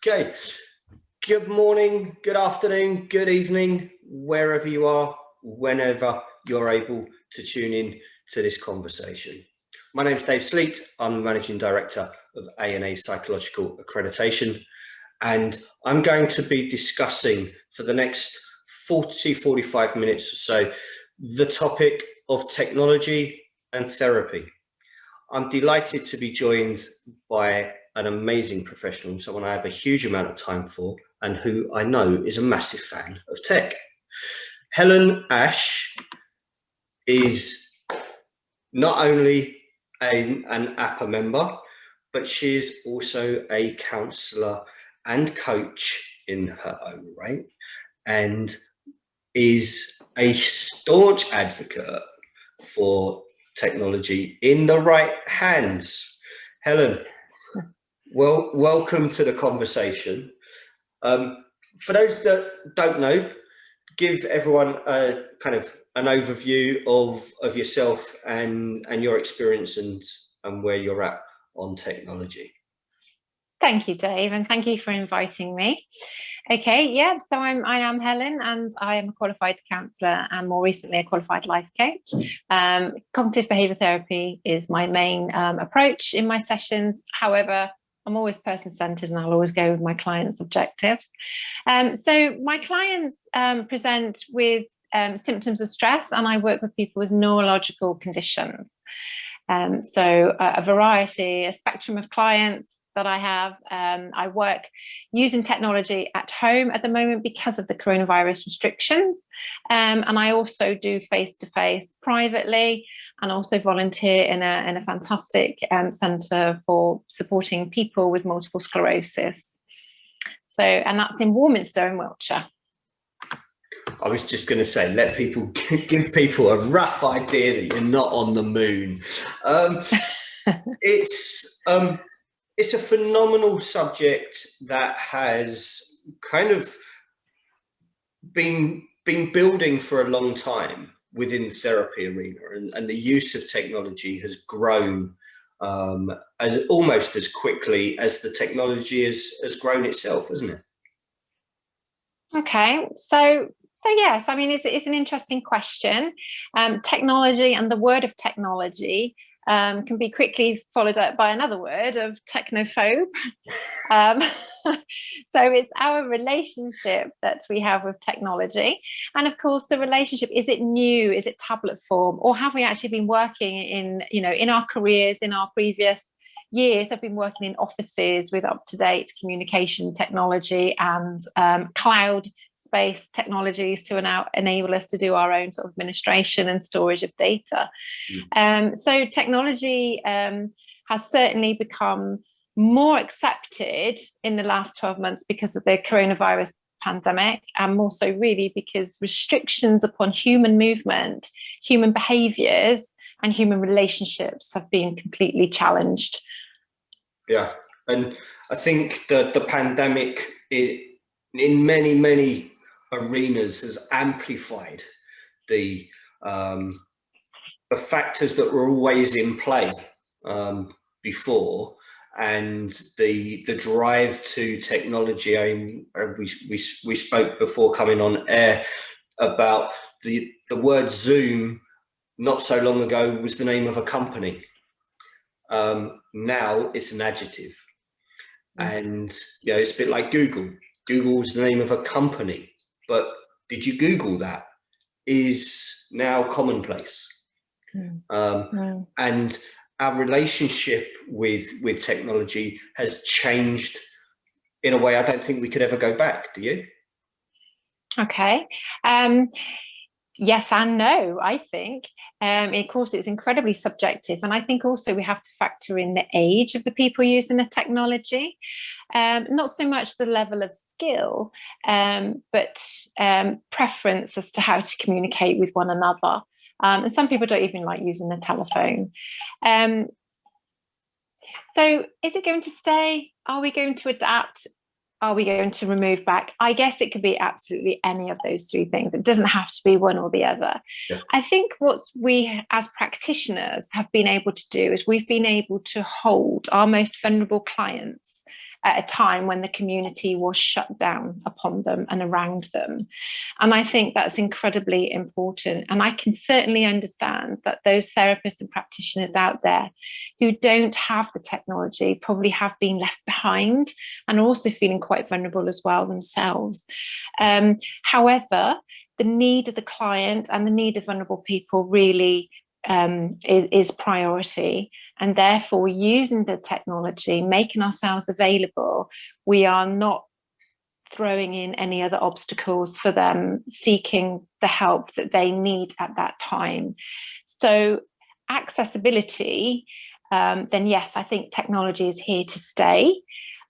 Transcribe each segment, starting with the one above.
Okay, good morning, good afternoon, good evening, wherever you are, whenever you're able to tune in to this conversation. My name is Dave Sleet. I'm the Managing Director of A&A Psychological Accreditation, and I'm going to be discussing for the next 45 minutes or so the topic of technology and therapy. I'm delighted to be joined by an amazing professional, someone I have a huge amount of time for and who I know is a massive fan of tech. Helen Ash is not only an APA member, but she is also a counsellor and coach in her own right, and is a staunch advocate for technology in the right hands. Helen, well, welcome to the conversation. For those that don't know, give everyone a kind of an overview of yourself and your experience and where you're at on technology. Thank you, Dave, and thank you for inviting me. Okay, yeah, so I am Helen, and I am a qualified counsellor and more recently a qualified life coach. Cognitive behaviour therapy is my main approach in my sessions. However, I'm always person-centred and I'll always go with my clients' objectives. So my clients present with symptoms of stress, and I work with people with neurological conditions. So a variety, a spectrum of clients that I have. I work using technology at home at the moment because of the coronavirus restrictions. And I also do face-to-face privately, and also volunteer in a fantastic centre for supporting people with multiple sclerosis. So, and that's in Warminster in Wiltshire. I was just going to say, give people a rough idea that you're not on the moon. It's a phenomenal subject that has kind of been building for a long time within the therapy arena, and the use of technology has grown as almost as quickly as the technology has grown itself, hasn't it? Okay, so yes, I mean, it's an interesting question. Technology and the word of technology can be quickly followed up by another word of technophobe. So it's our relationship that we have with technology. And of course, the relationship, is it new? Is it tablet form? Or have we actually been working in our careers, in our previous years, I've been working in offices with up-to-date communication technology and cloud-based technologies to now enable us to do our own sort of administration and storage of data. So technology has certainly become more accepted in the last 12 months because of the coronavirus pandemic, and more so really because restrictions upon human movement, human behaviours and human relationships have been completely challenged. Yeah, and I think that the pandemic in many arenas has amplified the factors that were always in play before, and the drive to technology. We spoke before coming on air about the word Zoom not so long ago was the name of a company. Now it's an adjective, and it's a bit like Google. Google's the name of a company, but did you Google that? Is now commonplace. And our relationship with technology has changed in a way I don't think we could ever go back. Do you? Okay. Yes and no, I think. Of course, it's incredibly subjective. And I think also we have to factor in the age of the people using the technology. Not so much the level of skill, but preference as to how to communicate with one another. And some people don't even like using the telephone. So is it going to stay? Are we going to adapt? Are we going to remove back? I guess it could be absolutely any of those three things. It doesn't have to be one or the other. Yeah. I think what we as practitioners have been able to do is we've been able to hold our most vulnerable clients at a time when the community was shut down upon them and around them. And I think that's incredibly important. And I can certainly understand that those therapists and practitioners out there who don't have the technology probably have been left behind and are also feeling quite vulnerable as well themselves. However, the need of the client and the need of vulnerable people really is priority, and therefore using the technology, making ourselves available, we are not throwing in any other obstacles for them seeking the help that they need at that time. So accessibility, then yes, I think technology is here to stay,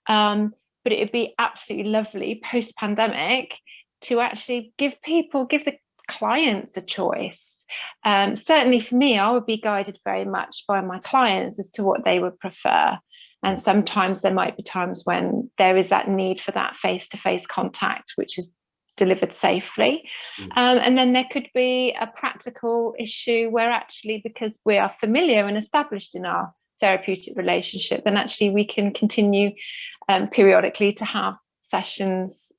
but it would be absolutely lovely post-pandemic to actually give the clients a choice. Certainly for me, I would be guided very much by my clients as to what they would prefer. And sometimes there might be times when there is that need for that face-to-face contact, which is delivered safely. And then there could be a practical issue where actually, because we are familiar and established in our therapeutic relationship, then actually we can continue periodically to have sessions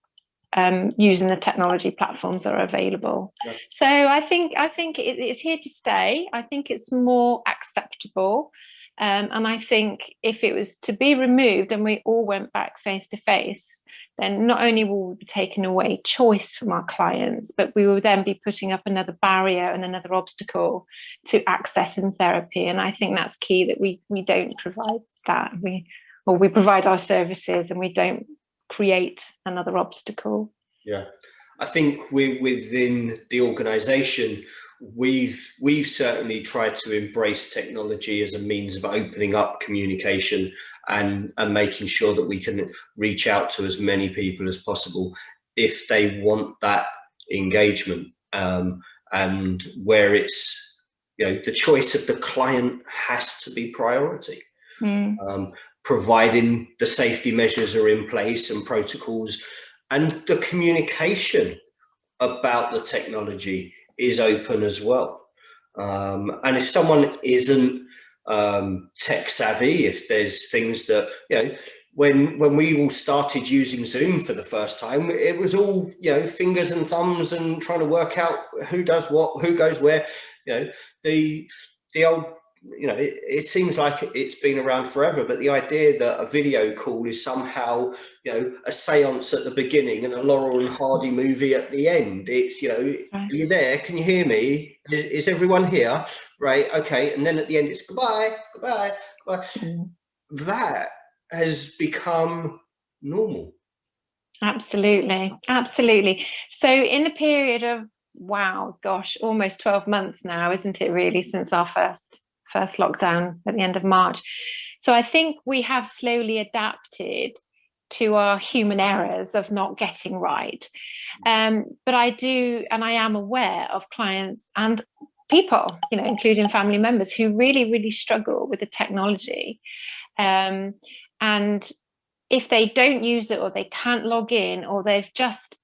using the technology platforms that are available. Yeah. So I think it's here to stay. I think it's more acceptable. And I think if it was to be removed and we all went back face to face, then not only will we be taking away choice from our clients, but we will then be putting up another barrier and another obstacle to accessing therapy. And I think that's key, that we don't provide that. We provide our services and we don't create another obstacle. Yeah, I think within the organisation, we've certainly tried to embrace technology as a means of opening up communication and making sure that we can reach out to as many people as possible if they want that engagement, and where it's, the choice of the client has to be priority. Providing the safety measures are in place and protocols, and the communication about the technology is open as well. And if someone isn't tech savvy, if there's things that, when we all started using Zoom for the first time, it was all, fingers and thumbs and trying to work out who does what, who goes where. The old, it seems like it's been around forever, but the idea that a video call is somehow, a seance at the beginning and a Laurel and Hardy movie at the end. It's, are you there? Can you hear me? Is everyone here? Right. Okay. And then at the end, it's goodbye, goodbye, goodbye. That has become normal. Absolutely. Absolutely. So in a period of, almost 12 months now, isn't it really, since our first lockdown at the end of March. So I think we have slowly adapted to our human errors of not getting right. But I am aware of clients and people, including family members, who really, really struggle with the technology. And if they don't use it, or they can't log in, or they've just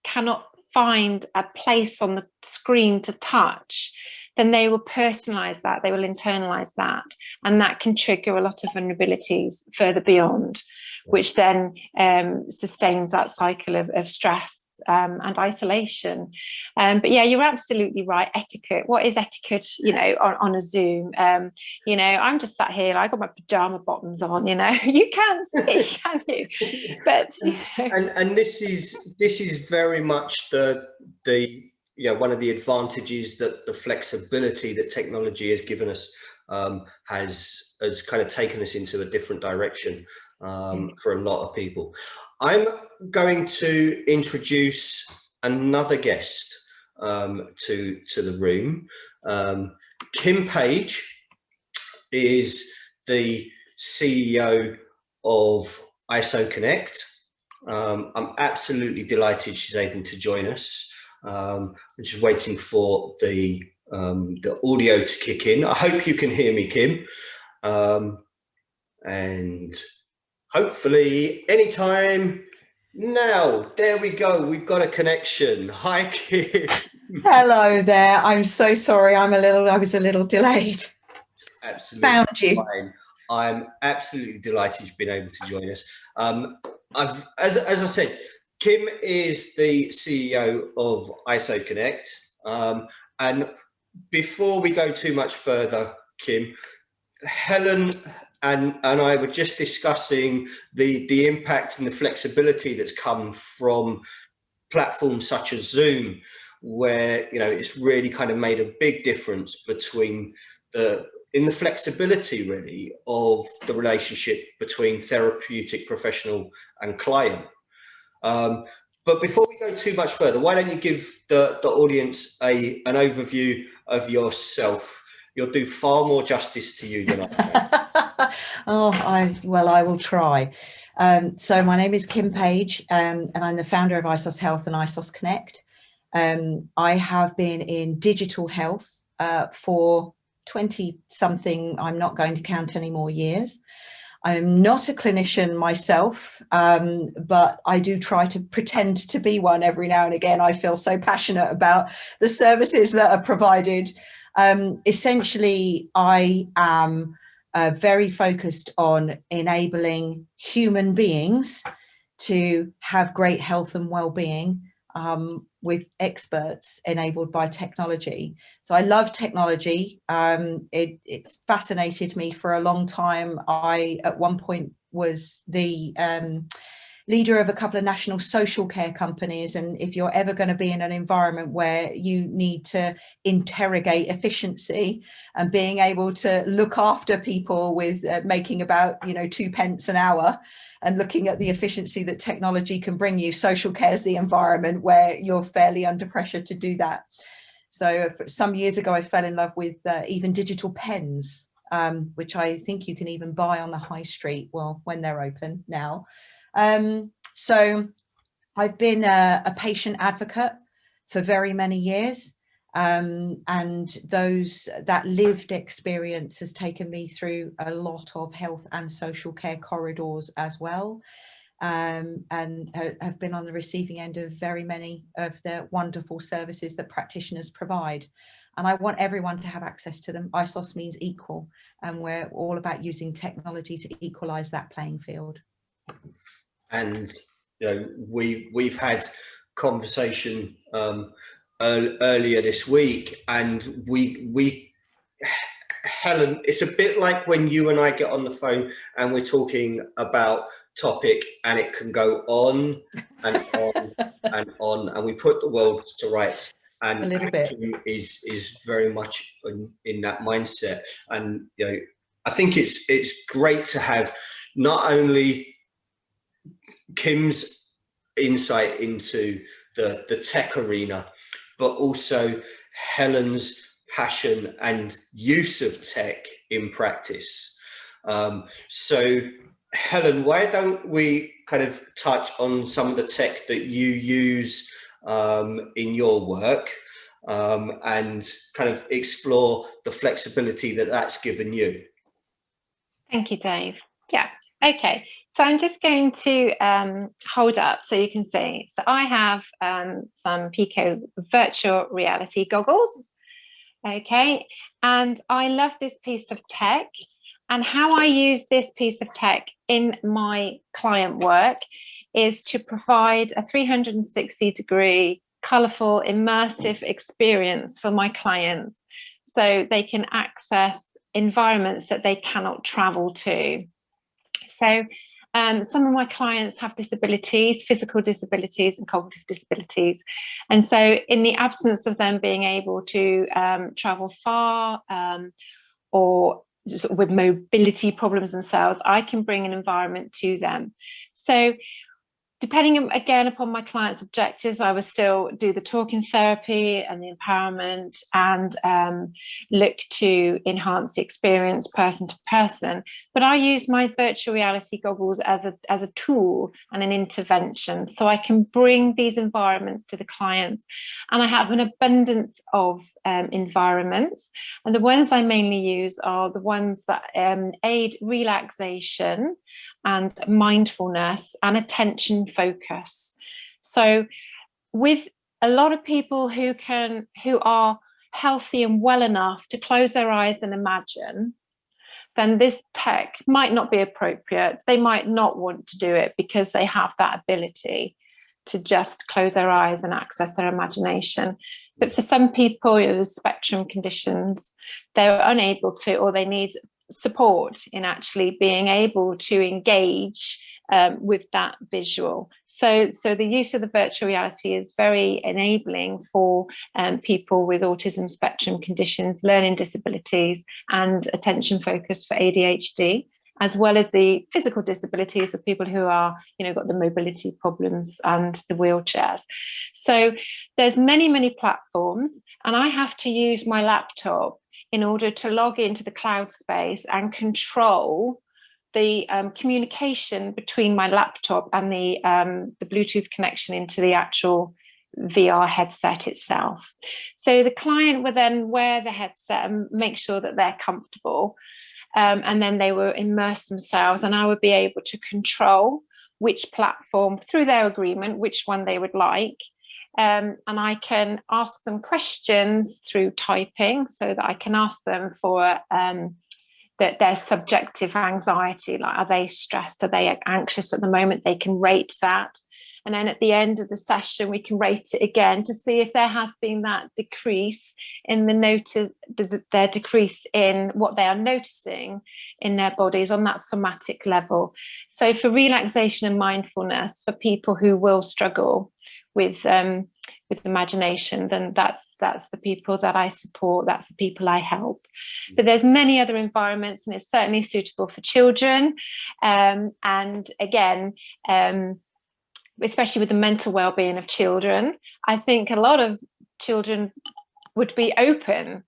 cannot find a place on the screen to touch, then they will personalize that, they will internalize that, and that can trigger a lot of vulnerabilities further beyond, which then sustains that cycle of stress and isolation. But yeah, you're absolutely right. Etiquette. What is etiquette, on a Zoom? I'm just sat here, I got my pajama bottoms on, you can't see, can you? But and this is very much the one of the advantages that the flexibility that technology has given us has kind of taken us into a different direction for a lot of people. I'm going to introduce another guest to the room. Kim Page is the CEO of ISOCONNECT. I'm absolutely delighted she's able to join us. I'm just waiting for the audio to kick in. I hope you can hear me, Kim. And hopefully anytime now. There we go. We've got a connection. Hi, Kim. Hello there. I'm so sorry. I was a little delayed. Absolutely Found you. fine. I'm absolutely delighted you've been able to join us. As I said, Kim is the CEO of ISOCONNECT. And before we go too much further, Kim, Helen and I were just discussing the impact and the flexibility that's come from platforms such as Zoom, where it's really kind of made a big difference between in the flexibility really of the relationship between therapeutic professional and client. But before we go too much further, why don't you give the audience an overview of yourself? You'll do far more justice to you than I can. Well, I will try. So my name is Kim Page, and I'm the founder of ISOS Health and ISOCONNECT. I have been in digital health for 20 something, I'm not going to count any more years. I'm not a clinician myself, but I do try to pretend to be one every now and again. I feel so passionate about the services that are provided. Essentially, I am very focused on enabling human beings to have great health and well-being with experts enabled by technology. So I love technology. It's fascinated me for a long time. I, at one point, was the leader of a couple of national social care companies. And if you're ever going to be in an environment where you need to interrogate efficiency and being able to look after people with making about 2 pence an hour and looking at the efficiency that technology can bring you, social care is the environment where you're fairly under pressure to do that. So some years ago, I fell in love with even digital pens, which I think you can even buy on the high street, well, when they're open now. So I've been a patient advocate for very many years, and that lived experience has taken me through a lot of health and social care corridors as well, and have been on the receiving end of very many of the wonderful services that practitioners provide. And I want everyone to have access to them. ISOS means equal, and we're all about using technology to equalize that playing field. And we've had conversation earlier this week, and we Helen, it's a bit like when you and I get on the phone and we're talking about topic, and it can go on and on and on, and we put the world to rights. And a little bit is very much in that mindset. And I think it's great to have not only Kim's insight into the tech arena, but also Helen's passion and use of tech in practice. So Helen, why don't we kind of touch on some of the tech that you use in your work, and kind of explore the flexibility that that's given you? Thank you, Dave. Yeah, okay. So I'm just going to hold up so you can see. So I have some Pico virtual reality goggles. Okay, and I love this piece of tech, and how I use this piece of tech in my client work is to provide a 360-degree, colourful, immersive experience for my clients so they can access environments that they cannot travel to. So some of my clients have disabilities, physical disabilities and cognitive disabilities. And so in the absence of them being able to travel far or just with mobility problems themselves, I can bring an environment to them. So depending again upon my client's objectives, I will still do the talking therapy and the empowerment and look to enhance the experience person to person. But I use my virtual reality goggles as a tool and an intervention, so I can bring these environments to the clients. And I have an abundance of environments, and the ones I mainly use are the ones that aid relaxation and mindfulness and attention focus. So with a lot of people who are healthy and well enough to close their eyes and imagine, then this tech might not be appropriate. They might not want to do it because they have that ability to just close their eyes and access their imagination. But for some people with spectrum conditions, they're unable to, or they need support in actually being able to engage with that visual. So the use of the virtual reality is very enabling for people with autism spectrum conditions, learning disabilities, and attention focus for ADHD, as well as the physical disabilities of people who are, got the mobility problems and the wheelchairs. So there's many platforms, and I have to use my laptop in order to log into the cloud space and control the communication between my laptop and the Bluetooth connection into the actual VR headset itself. So the client will then wear the headset and make sure that they're comfortable. And then they will immerse themselves, and I would be able to control which platform, through their agreement, which one they would like. And I can ask them questions through typing, so that I can ask them for their subjective anxiety, like, are they stressed, are they anxious at the moment? They can rate that. And then at the end of the session, we can rate it again to see if there has been that decrease in their decrease in what they are noticing in their bodies on that somatic level. So for relaxation and mindfulness, for people who will struggle with imagination, then that's the people that I support, that's the people I help. But there's many other environments, and it's certainly suitable for children. And again, especially with the mental well-being of children, I think a lot of children would be open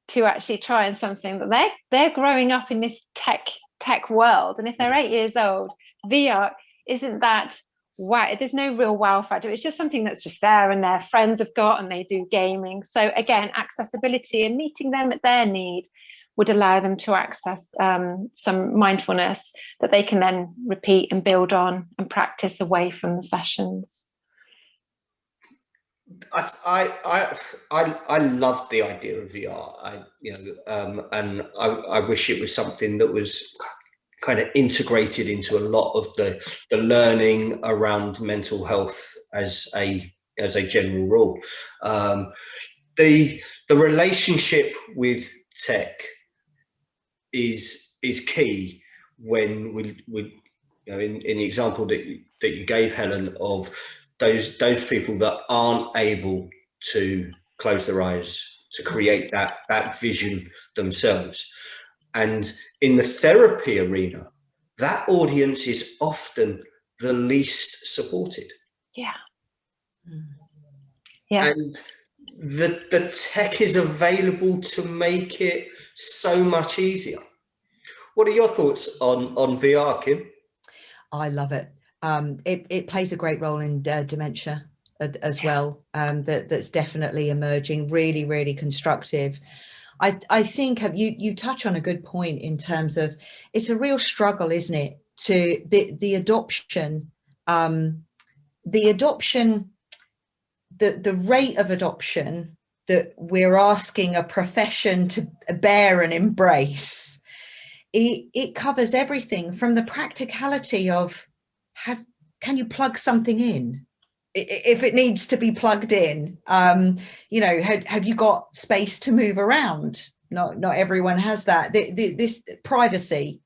to actually trying something that they're growing up in this tech world. And if they're 8 years old, VR isn't that wow, there's no real wow factor. It's just something that's just there and their friends have got, and they do gaming. So again, accessibility and meeting them at their need would allow them to access some mindfulness that they can then repeat and build on and practice away from the sessions. I love the idea of VR. And I wish it was something that was kind of integrated into a lot of the learning around mental health as a general rule. The relationship with tech is key when we in the example that you gave, Helen, of those people that aren't able to close their eyes, to create that vision themselves. And in the therapy arena, that audience is often the least supported. Yeah. Yeah. And the tech is available to make it so much easier. What are your thoughts on VR, Kim? I love it. It plays a great role in dementia as well. That's definitely emerging, really, really constructive. I think you touch on a good point in terms of it's a real struggle, isn't it, to the adoption, the rate of adoption that we're asking a profession to bear and embrace. It covers everything from the practicality of can you plug something in if it needs to be plugged in? Have you got space to move around? Not everyone has that. This privacy,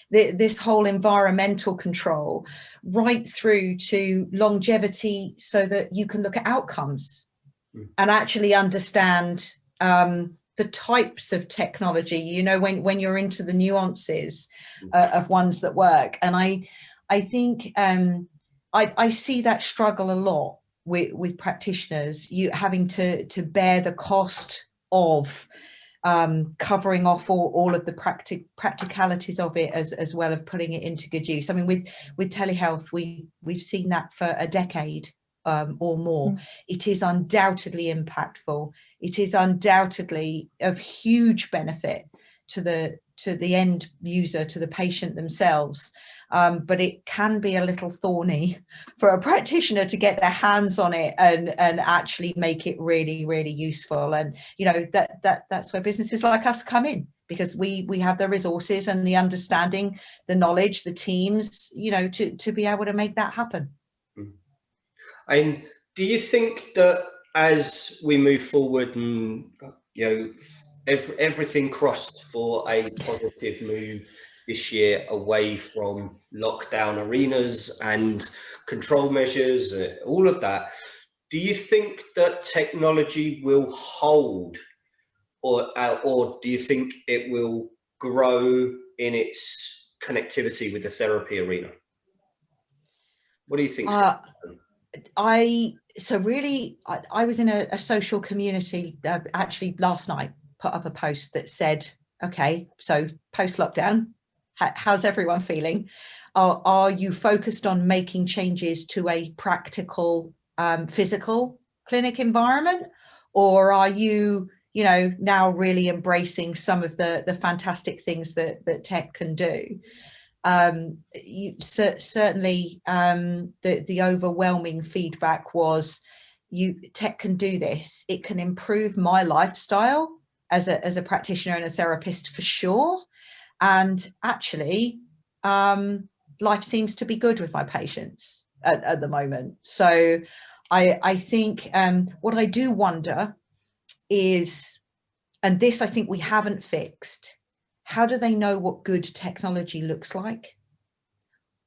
this whole environmental control, right through to longevity, so that you can look at outcomes and actually understand the types of technology, when you're into the nuances of ones that work. And I think I see that struggle a lot with practitioners, you having to bear the cost of covering off all of the practicalities of it, as well as putting it into good use. I mean, with telehealth, we've seen that for a decade or more. It is undoubtedly impactful. It is undoubtedly of huge benefit to the end user, to the patient themselves. But it can be a little thorny for a practitioner to get their hands on it and actually make it really, really useful. And that's where businesses like us come in, because we have the resources and the understanding, the knowledge, the teams, you know, to be able to make that happen. And do you think that as we move forward and, you know, everything crossed for a positive move this year away from lockdown arenas and control measures, all of that, do you think that technology will hold, or do you think it will grow in its connectivity with the therapy arena? What do you think? I was in a social community actually last night, put up a post that said, okay, so post lockdown, how's everyone feeling? Are you focused on making changes to a practical physical clinic environment, or are you, you know, now really embracing some of the fantastic things that tech can do? Certainly the overwhelming feedback was, tech can do this. It can improve my lifestyle as a practitioner and a therapist for sure. And actually, life seems to be good with my patients at the moment. So I think what I do wonder is, and this I think we haven't fixed, how do they know what good technology looks like?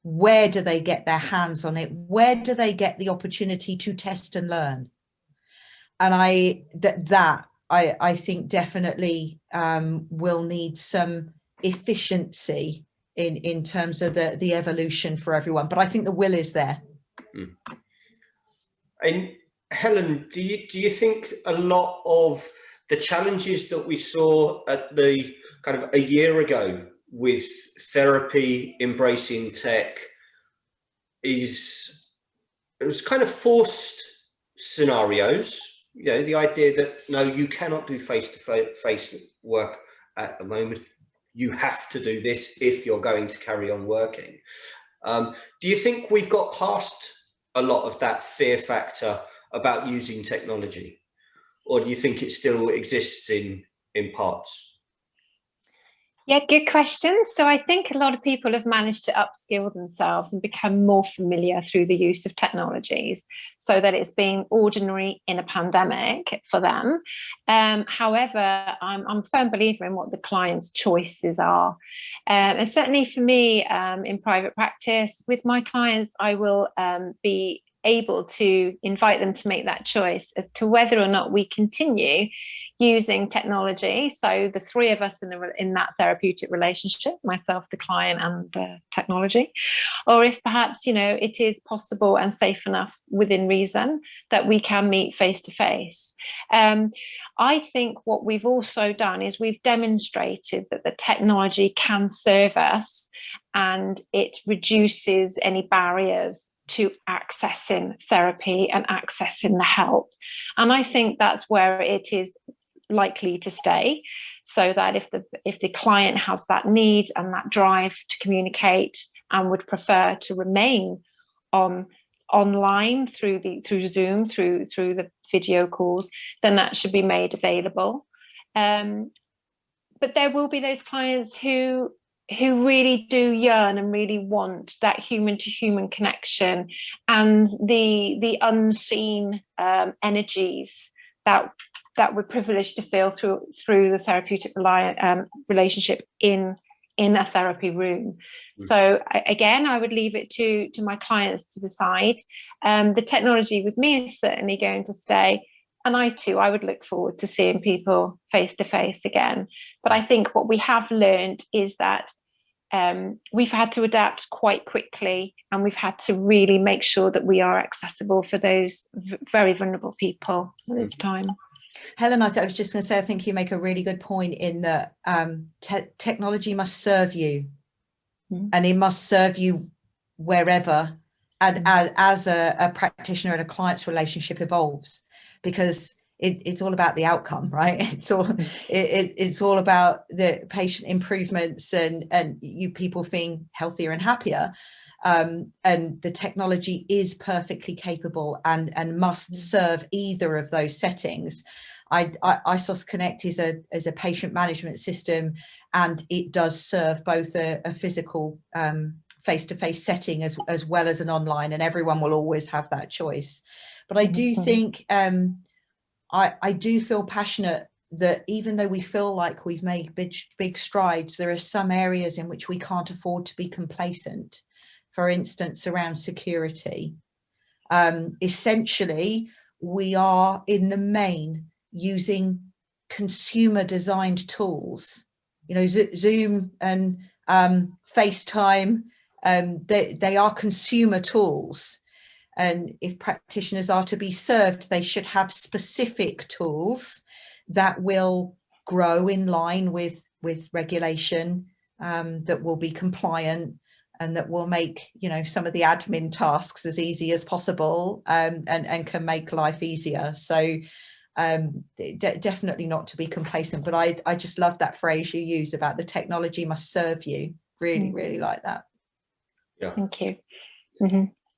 Where do they get their hands on it? Where do they get the opportunity to test and learn? And I think definitely will need some efficiency in terms of the evolution for everyone. But I think the will is there. And Helen, do you think a lot of the challenges that we saw at the kind of a year ago with therapy embracing tech it was kind of forced scenarios, you know, the idea that no, you cannot do face-to-face work at the moment. You have to do this if you're going to carry on working. Do you think we've got past a lot of that fear factor about using technology, or do you think it still exists in parts? Yeah, good question. So I think a lot of people have managed to upskill themselves and become more familiar through the use of technologies so that it's been ordinary in a pandemic for them. However, I'm a firm believer in what the client's choices are. And certainly for me, in private practice, with my clients, I will be able to invite them to make that choice as to whether or not we continue using technology. So the three of us in that therapeutic relationship, myself, the client, and the technology, or if perhaps, you know, it is possible and safe enough within reason that we can meet face to face. I think what we've also done is we've demonstrated that the technology can serve us and it reduces any barriers to accessing therapy and accessing the help. And I think that's where it is likely to stay, so that if the client has that need and that drive to communicate and would prefer to remain online through Zoom, through the video calls, then that should be made available. But there will be those clients who really do yearn and really want that human to human connection and the unseen energies that we're privileged to feel through the therapeutic relationship in a therapy room. So again, I would leave it to my clients to decide. The technology with me is certainly going to stay, and I would look forward to seeing people face to face again. But I think what we have learned is that we've had to adapt quite quickly, and we've had to really make sure that we are accessible for those very vulnerable people at this time. Helen, I was just going to say, I think you make a really good point in that technology must serve you, and it must serve you wherever, and as a practitioner and a client's relationship evolves, because it's all about the outcome, right? It's all about the patient improvements and you people being healthier and happier. And the technology is perfectly capable and must serve either of those settings. ISOCONNECT is a patient management system, and it does serve both a physical face-to-face setting as well as an online, and everyone will always have that choice. But I do think I do feel passionate that even though we feel like we've made big strides, there are some areas in which we can't afford to be complacent. For instance, around security. Essentially, we are in the main using consumer designed tools, you know, Zoom and FaceTime, they are consumer tools. And if practitioners are to be served, they should have specific tools that will grow in line with regulation, that will be compliant, and that will make, you know, some of the admin tasks as easy as possible, and can make life easier. So definitely not to be complacent, but I just love that phrase you use about the technology must serve you. Really like that. Yeah. Thank you.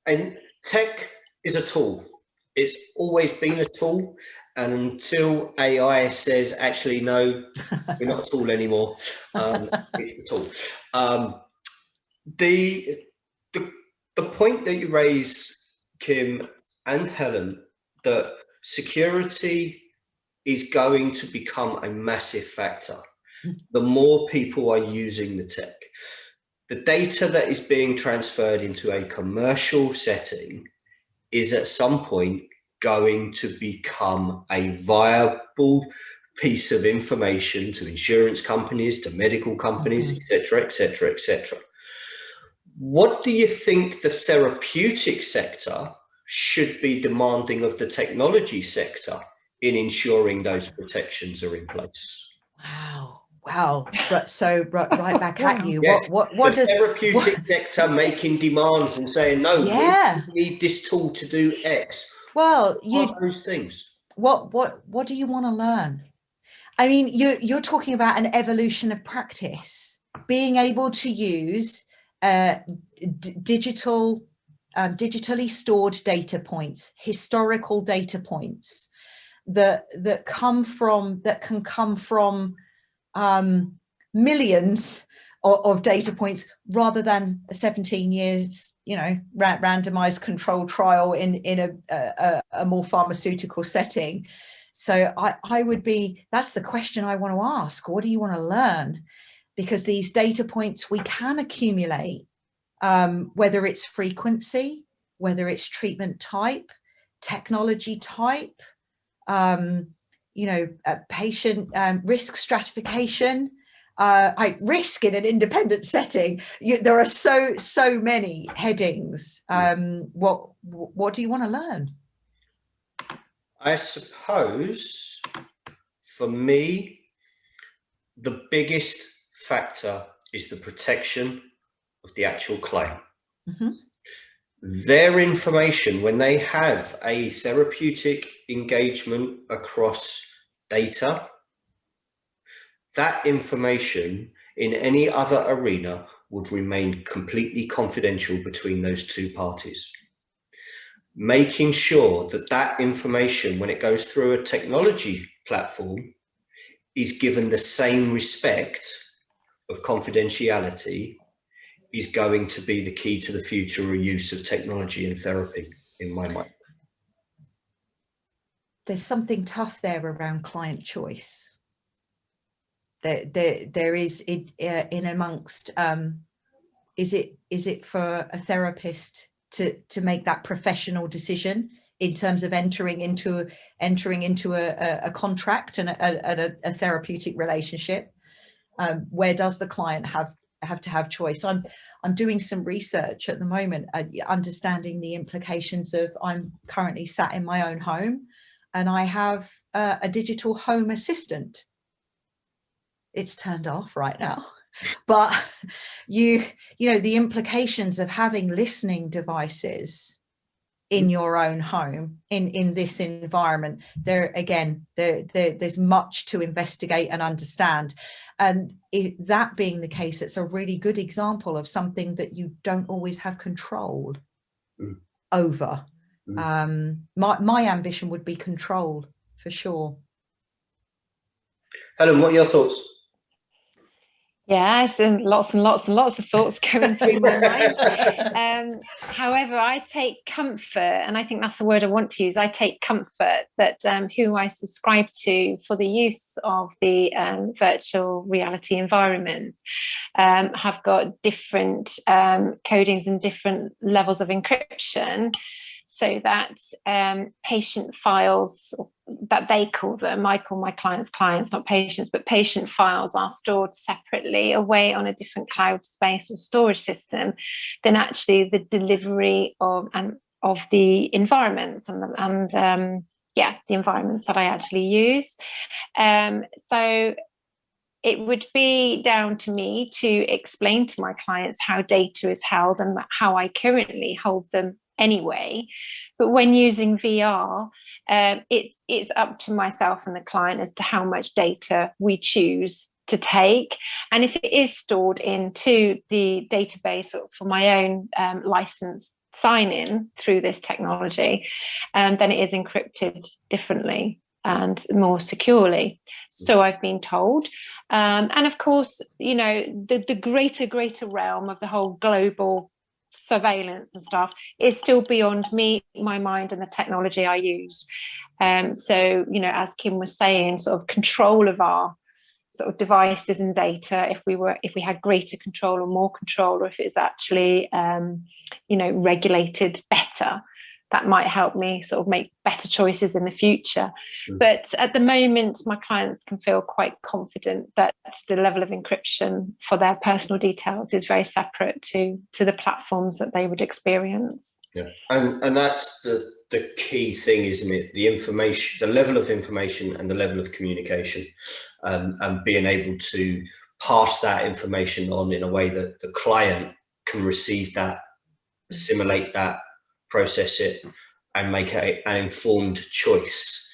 And tech is a tool. It's always been a tool. And until AI says, actually, no, we're not a tool anymore, it's a tool. The point that you raise, Kim and Helen, that security is going to become a massive factor. The more people are using the tech, the data that is being transferred into a commercial setting is at some point going to become a viable piece of information to insurance companies, to medical companies, etc., etc., etc. What do you think the therapeutic sector should be demanding of the technology sector in ensuring those protections are in place? Wow. So right back at you. Yes. What does the therapeutic sector making demands and saying, no, we need this tool to do X? Well, those things. What do you want to learn? I mean, you're talking about an evolution of practice, being able to use digitally stored data points, historical data points that can come from millions of data points, rather than a 17 years, you know, randomized controlled trial in a more pharmaceutical setting. So that's the question I want to ask. What do you want to learn? Because these data points we can accumulate, whether it's frequency, whether it's treatment type, technology type, you know, patient risk stratification, risk in an independent setting. There are so many headings. What do you want to learn? I suppose for me, the biggest factor is the protection of the actual claim. Their information, when they have a therapeutic engagement across data, that information in any other arena would remain completely confidential between those two parties. Making sure that that information, when it goes through a technology platform, is given the same respect of confidentiality is going to be the key to the future use of technology in therapy, in my mind. There's something tough there around client choice. There is in amongst, is it for a therapist to make that professional decision in terms of entering into a contract and a therapeutic relationship? Where does the client have to have choice? I'm doing some research at the moment, understanding the implications of, I'm currently sat in my own home and I have a digital home assistant. It's turned off right now, but you know, the implications of having listening devices in your own home in this environment, there's much to investigate and understand. And that being the case, it's a really good example of something that you don't always have control over. My ambition would be control, for sure. Helen, what are your thoughts? Yes, and lots and lots and lots of thoughts going through my mind. However, I take comfort, and I think that's the word I want to use. I take comfort that who I subscribe to for the use of the virtual reality environments have got different codings and different levels of encryption, so that patient files, that they call them, I call my clients, not patients, but patient files are stored separately away on a different cloud space or storage system than actually the delivery of the environments and the environments that I actually use. So it would be down to me to explain to my clients how data is held and how I currently hold them anyway. But when using VR, it's up to myself and the client as to how much data we choose to take. And if it is stored into the database for my own license sign-in through this technology, then it is encrypted differently and more securely. So I've been told. And of course, you know, the greater realm of the whole global surveillance and stuff is still beyond me, my mind, and the technology I use. So, you know, as Kim was saying, sort of control of our sort of devices and data, if we had greater control or more control, or if it's actually you know, regulated better, that might help me sort of make better choices in the future. But at the moment, my clients can feel quite confident that the level of encryption for their personal details is very separate to the platforms that they would experience. Yeah, and that's the key thing, isn't it? The information, the level of information and the level of communication, and being able to pass that information on in a way that the client can receive that, assimilate that, process it, and make an informed choice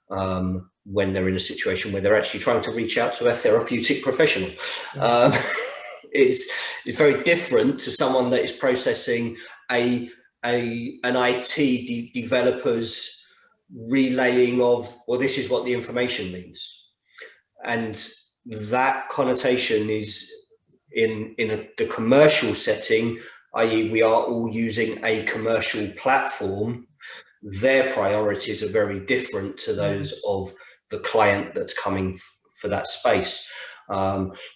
when they're in a situation where they're actually trying to reach out to a therapeutic professional. It's very different to someone that is processing an IT developer's relaying of, well, this is what the information means. And that connotation is in the commercial setting, i.e. we are all using a commercial platform. Their priorities are very different to those of the client that's coming for that space.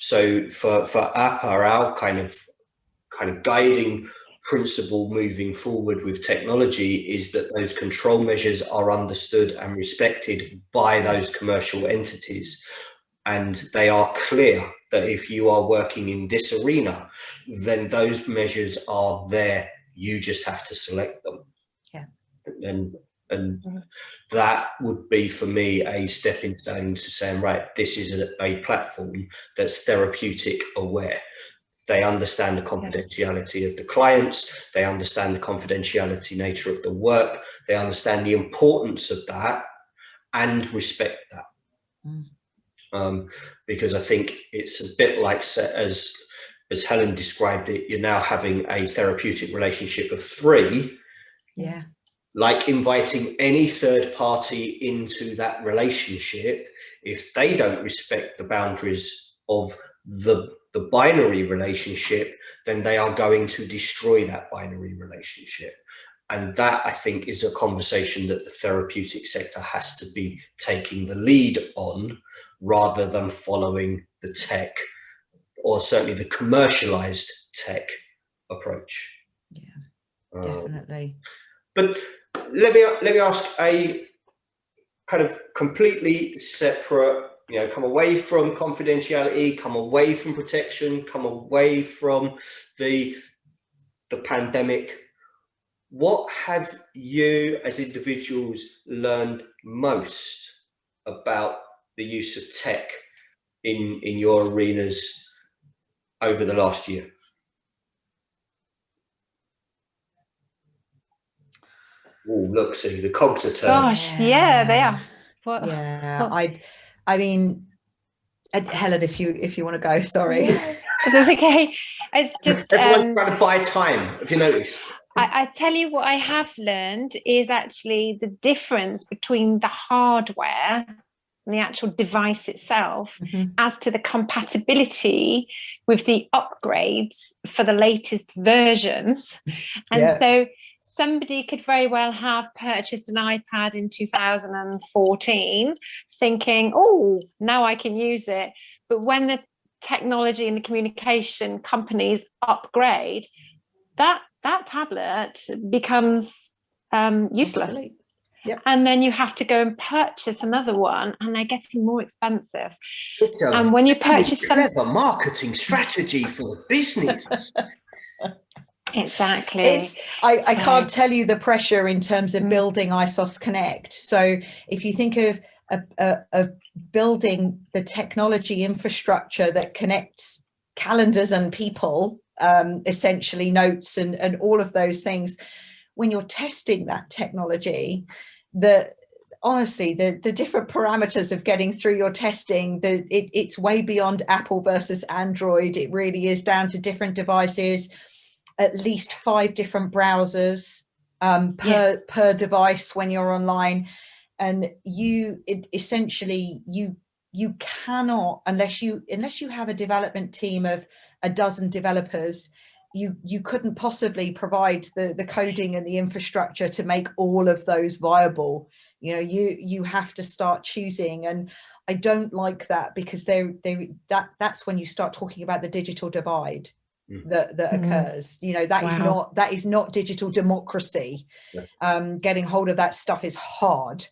So for APA, our kind of guiding principle moving forward with technology is that those control measures are understood and respected by those commercial entities. And they are clear that if you are working in this arena, then those measures are there. You just have to select them. Yeah. And that would be for me a stepping stone to saying, right, this is a platform that's therapeutic aware. They understand the confidentiality of the clients. They understand the confidentiality nature of the work. They understand the importance of that and respect that. Because I think it's a bit like, as Helen described it, you're now having a therapeutic relationship of three. Yeah. Like inviting any third party into that relationship, if they don't respect the boundaries of the binary relationship, then they are going to destroy that binary relationship. And that, I think, is a conversation that the therapeutic sector has to be taking the lead on, rather than following the tech, or certainly the commercialized tech approach. Yeah, definitely. But let me ask a kind of completely separate, you know, come away from confidentiality, come away from protection, come away from the pandemic. What have you as individuals learned most about the use of tech in your arenas over the last year? Oh, look, see, the cogs are turning. Gosh, yeah, they are. I mean, Helen, if you want to go, sorry. That's okay. It's just everyone's trying to buy time. Have you noticed? I tell you what I have learned is actually the difference between the hardware the actual device itself Mhm. as to the compatibility with the upgrades for the latest versions. And Yeah. so somebody could very well have purchased an iPad in 2014 thinking, oh, now I can use it. But when the technology and the communication companies upgrade, that tablet becomes useless. Obsolete. Yep. And then you have to go and purchase another one, and they're getting more expensive. It's a And when you very purchase clever marketing strategy for the business. Exactly. I can't tell you the pressure in terms of building ISOCONNECT. So if you think of building the technology infrastructure that connects calendars and people, essentially notes and all of those things, when you're testing that technology, honestly, the different parameters of getting through your testing, it's way beyond Apple versus Android. It really is down to different devices, at least 5 different browsers per device when you're online. And essentially you cannot, unless you have a development team of a dozen developers, you couldn't possibly provide the coding and the infrastructure to make all of those viable. You have to start choosing, and I don't like that, because that's when you start talking about the digital divide that occurs. That is not digital democracy. Getting hold of that stuff is hard.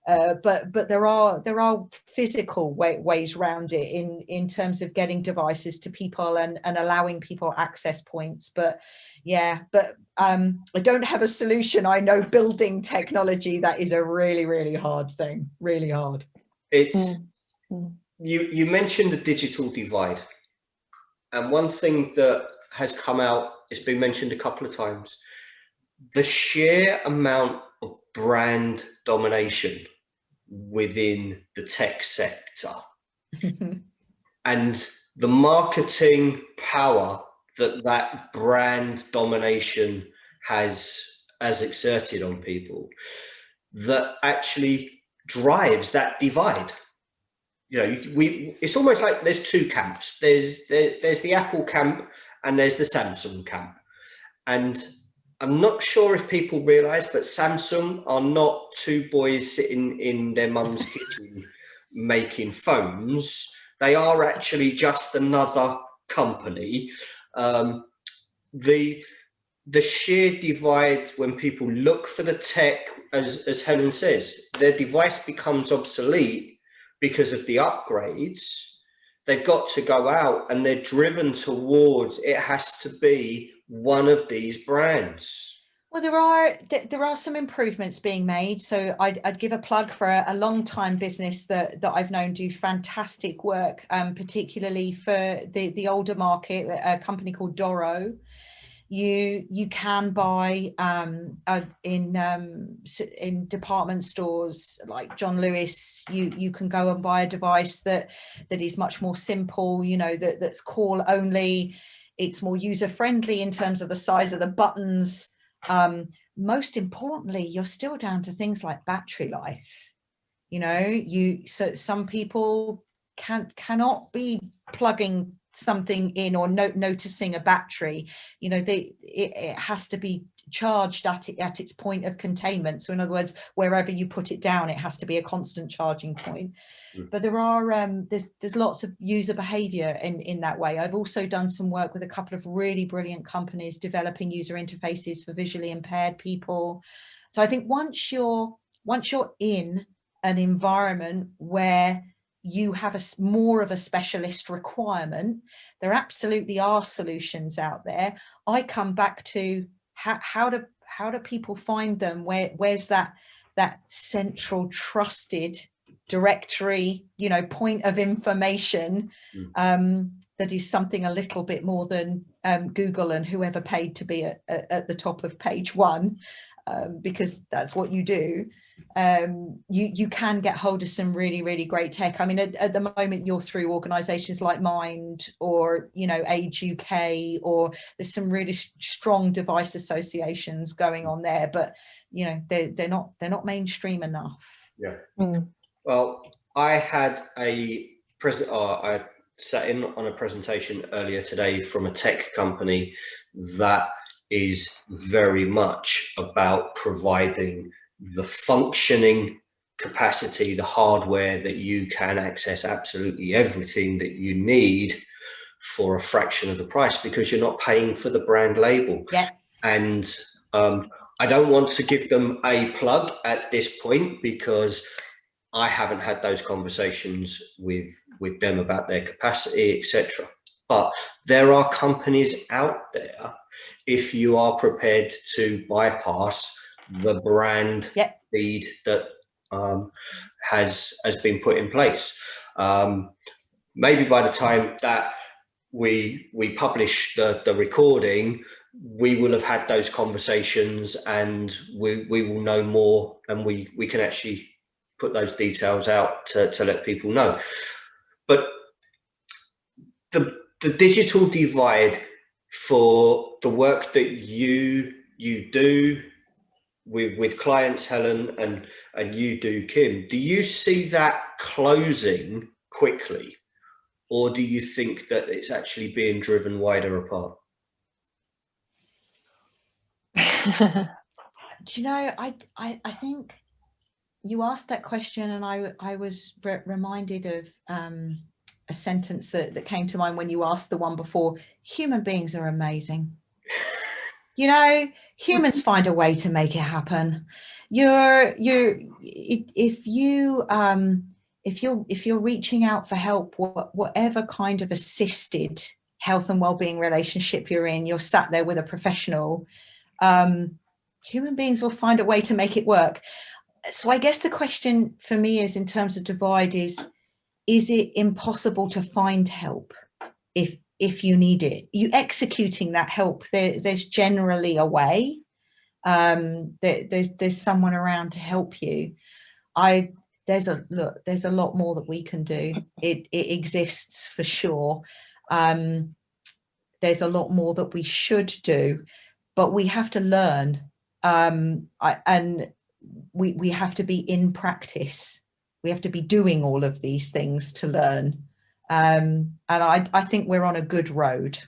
But there are physical ways around it in terms of getting devices to people and allowing people access points. But I don't have a solution. I know building technology, that is a really, really hard thing, really hard. It's you mentioned the digital divide, and one thing that has come out, it's been mentioned a couple of times, the sheer amount of brand domination within the tech sector and the marketing power that brand domination has exerted on people, that actually drives that divide. It's almost like there's 2 camps. There's the Apple camp and there's the Samsung camp. And I'm not sure if people realise, but Samsung are not 2 boys sitting in their mum's kitchen making phones. They are actually just another company. The sheer divide when people look for the tech, as Helen says, their device becomes obsolete because of the upgrades. They've got to go out and they're driven towards, it has to be one of these brands. Well, there are some improvements being made. So I'd give a plug for a long time business that I've known do fantastic work, particularly for the older market, a company called Doro. You can buy in department stores like John Lewis. You can go and buy a device that is much more simple. That's call only. It's more user friendly in terms of the size of the buttons. Most importantly, you're still down to things like battery life. So some people cannot be plugging something in or noticing a battery. It has to be charged at its point of containment. So in other words, wherever you put it down, it has to be a constant charging point. But there are there's lots of user behavior in that way. I've also done some work with a couple of really brilliant companies developing user interfaces for visually impaired people. So I think once you're in an environment where you have more of a specialist requirement, there absolutely are solutions out there. I come back to how do people find them? Where's that central trusted directory, point of information, that is something a little bit more than Google and whoever paid to be at the top of page 1, because that's what you do. You can get hold of some really, really great tech. I mean, at the moment, you're through organisations like Mind or Age UK, or there's some really strong device associations going on there, but they're not mainstream enough. Yeah. Well, I had I sat in on a presentation earlier today from a tech company that is very much about providing the functioning capacity, the hardware that you can access absolutely everything that you need for a fraction of the price, because you're not paying for the brand label. Yeah. And I don't want to give them a plug at this point, because I haven't had those conversations with them about their capacity, etc. But there are companies out there, if you are prepared to bypass the brand feed that has been put in place. Maybe by the time that we publish the recording, we will have had those conversations, and we will know more, and we can actually put those details out to let people know. But the digital divide for the work that you do with clients, Helen, and you do, Kim, do you see that closing quickly, or do you think that it's actually being driven wider apart? Do you know, I think you asked that question, and I was reminded of a sentence that came to mind when you asked the one before. Human beings are amazing. You know, humans find a way to make it happen. If you're reaching out for help, whatever kind of assisted health and well-being relationship you're in, you're sat there with a professional. Human beings will find a way to make it work. So I guess the question for me is, in terms of divide, is it impossible to find help if you need it? You executing that help, there's generally a way. There's someone around to help you. There's a lot more that we can do. It exists for sure. There's a lot more that we should do, but we have to learn. And we have to be in practice. We have to be doing all of these things to learn. And I think we're on a good road.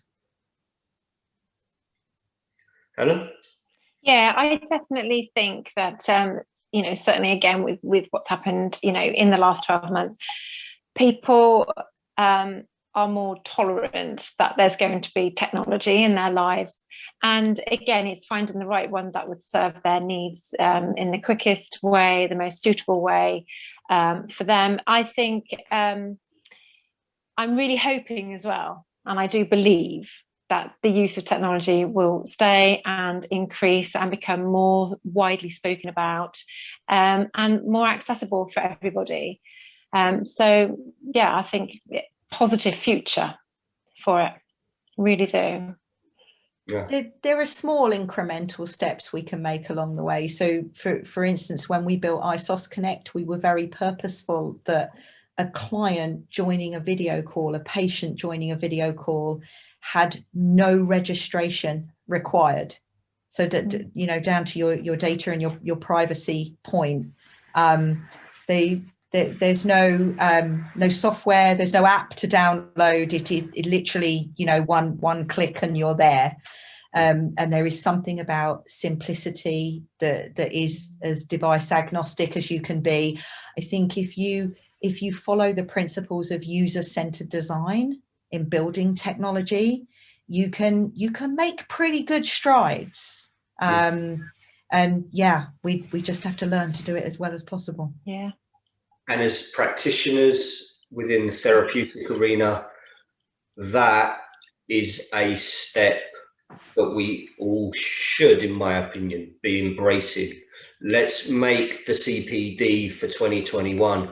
Helen? Yeah, I definitely think that, certainly again with what's happened, in the last 12 months, people are more tolerant that there's going to be technology in their lives. And again, it's finding the right one that would serve their needs in the quickest way, the most suitable way for them. I think I'm really hoping as well, and I do believe that the use of technology will stay and increase and become more widely spoken about and more accessible for everybody. So, yeah, I think positive future for it. Really do. Yeah. There are small incremental steps we can make along the way. So for instance, when we built ISOCONNECT, we were very purposeful that a client joining a video call, a patient joining a video call, had no registration required. So down to your data and your privacy point, there's no software, there's no app to download. It literally, one click and you're there. And there is something about simplicity that is as device agnostic as you can be. I think if you follow the principles of user-centered design in building technology, you can make pretty good strides. And yeah, we just have to learn to do it as well as possible. Yeah. And as practitioners within the therapeutic arena, that is a step that we all should, in my opinion, be embracing. Let's make the CPD for 2021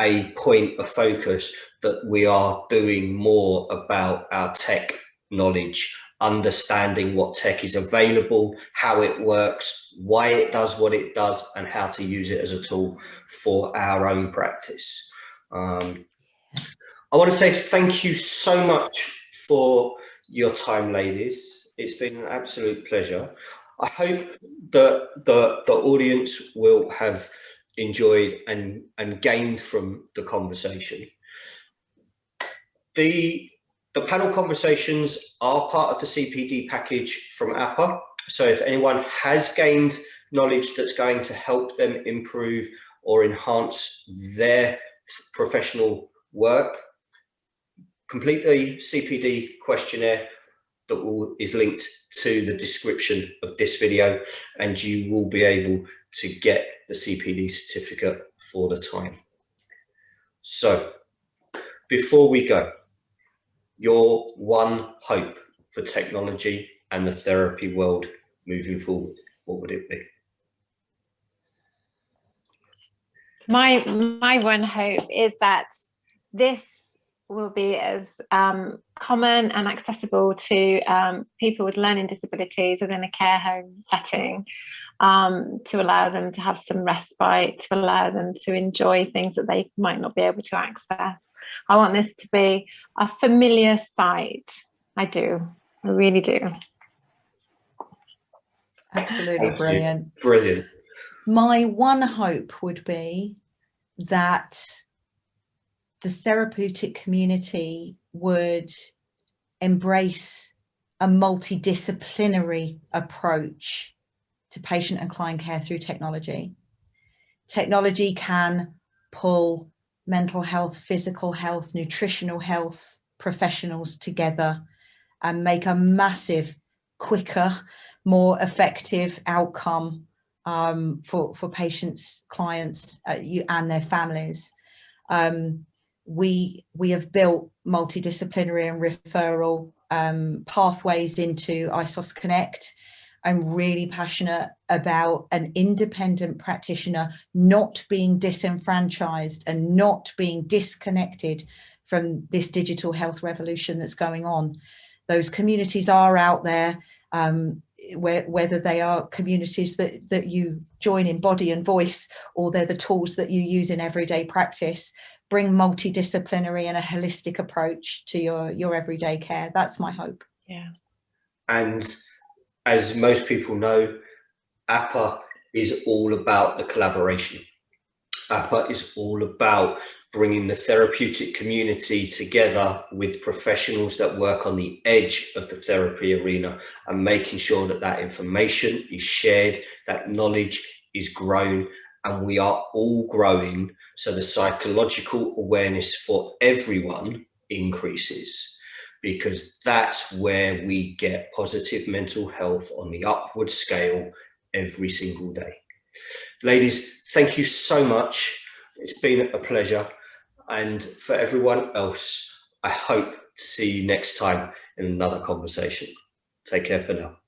a point of focus that we are doing more about our tech knowledge, understanding what tech is available, how it works, why it does what it does, and how to use it as a tool for our own practice. I want to say thank you so much for your time, ladies. It's been an absolute pleasure. I hope that the audience will have enjoyed and gained from the conversation. The panel conversations are part of the CPD package from APA. So if anyone has gained knowledge that's going to help them improve or enhance their professional work, complete the CPD questionnaire that is linked to the description of this video, and you will be able to get the CPD certificate for the time. So before we go, your one hope for technology and the therapy world moving forward, what would it be? My one hope is that this will be as common and accessible to people with learning disabilities within a care home setting, to allow them to have some respite, to allow them to enjoy things that they might not be able to access. I want this to be a familiar sight. I do. I really do. Absolutely brilliant. Brilliant. My one hope would be that the therapeutic community would embrace a multidisciplinary approach to patient and client care through technology. Technology can pull mental health, physical health, nutritional health professionals together and make a massive, quicker, more effective outcome for patients, clients, and their families. We have built multidisciplinary and referral pathways into ISOCONNECT. I'm really passionate about an independent practitioner not being disenfranchised and not being disconnected from this digital health revolution that's going on. Those communities are out there, whether they are communities that you join in body and voice, or they're the tools that you use in everyday practice. Bring multidisciplinary and a holistic approach to your everyday care. That's my hope. Yeah. And as most people know, APA is all about the collaboration. APA is all about bringing the therapeutic community together with professionals that work on the edge of the therapy arena, and making sure that that information is shared, that knowledge is grown, and we are all growing, so the psychological awareness for everyone increases, because that's where we get positive mental health on the upward scale every single day. Ladies, thank you so much. It's been a pleasure. And for everyone else, I hope to see you next time in another conversation. Take care for now.